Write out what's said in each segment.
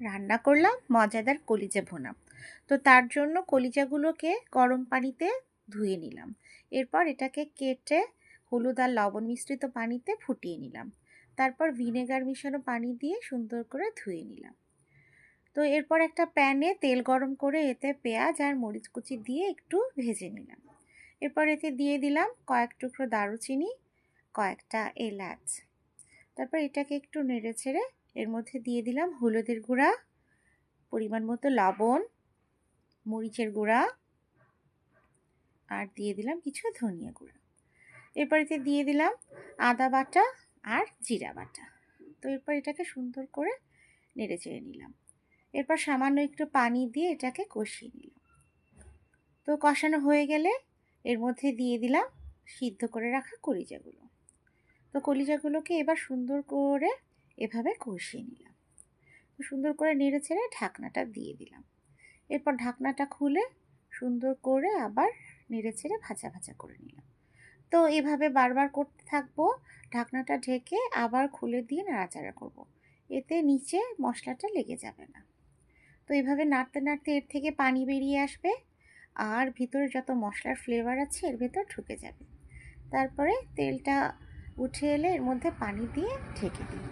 রান্না করলাম মজাদার কলিজা ভুনা। তো তার জন্য কলিজাগুলোকে গরম পানিতে ধুয়ে নিলাম। এরপর এটাকে কেটে হলুদ আর লবণ মিশ্রিত পানিতে ফুটিয়ে নিলাম। তারপর ভিনেগার মিশানো পানি দিয়ে সুন্দর করে ধুয়ে নিলাম। তো এরপর একটা প্যানে তেল গরম করে এতে পেঁয়াজ আর মরিচ কুচি দিয়ে একটু ভেজে নিলাম। এরপর এতে দিয়ে দিলাম কয়েক টুকরো দারুচিনি, কয়েকটা এলাচ। তারপর এটাকে একটু নেড়ে ছেড়ে এর মধ্যে দিয়ে দিলাম হলুদের গুঁড়া, পরিমাণ মতো লবণ, মরিচের গুঁড়া আর দিয়ে দিলাম কিছু ধনিয়া গুঁড়া। এরপর এতে দিয়ে দিলাম আদা বাটা আর জিরা বাটা। তো এরপর এটাকে সুন্দর করে নেড়ে চেড়ে নিলাম। এরপর সামান্য একটু পানি দিয়ে এটাকে কষিয়ে নিলাম। তো কষানো হয়ে গেলে এর মধ্যে দিয়ে দিলাম সিদ্ধ করে রাখা কলিজাগুলো। তো কলিজাগুলোকে এবার সুন্দর করে এভাবে কষিয়ে নিলাম। সুন্দর করে নেড়ে ছেড়ে ঢাকনাটা দিয়ে দিলাম। এরপর ঢাকনাটা খুলে সুন্দর করে আবার নেড়ে ছেড়ে ভাজা ভাজা করে নিলাম। তো এভাবে বারবার করতে থাকবো, ঢাকনাটা ঢেকে আবার খুলে দিয়ে নাড়াচাড়া করব। এতে নিচে মশলাটা লেগে যাবে না। তো এভাবে নাড়তে নাড়তে এর থেকে পানি বেরিয়ে আসবে আর ভিতরে যত মশলার ফ্লেভার আছে এর ভেতর ঢুকে যাবে। তারপরে তেলটা উঠে এলে এর মধ্যে পানি দিয়ে ঢেকে দিই।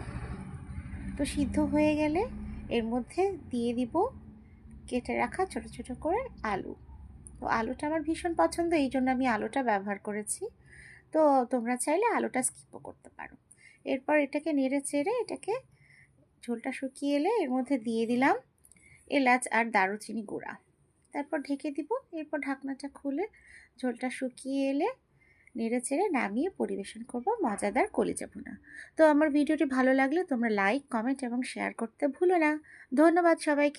তো সিদ্ধ হয়ে গেলে এর মধ্যে দিয়ে দিব কেটে রাখা ছোট ছোট করে আলু। তো আলুটা আমার ভীষণ পছন্দ, এই জন্য আমি আলুটা ব্যবহার করেছি। তো তোমরা চাইলে আলুটা স্কিপও করতে পারো। এরপর এটাকে নেড়ে চেড়ে এটাকে ঝোলটা শুকিয়ে এলে এর মধ্যে দিয়ে দিলাম এলাচ আর দারুচিনি গুঁড়া। তারপর ঢেকে দিব। এরপর ঢাকনাটা খুলে ঝোলটা শুকিয়ে এলে নেড়ে চেড়ে নামিয়ে পরিবেশন করব মজাদার কলিজা ভুনা। তো আমার ভিডিওটি ভালো লাগলে তোমরা লাইক, কমেন্ট এবং শেয়ার করতে ভুলো না। ধন্যবাদ সবাইকে।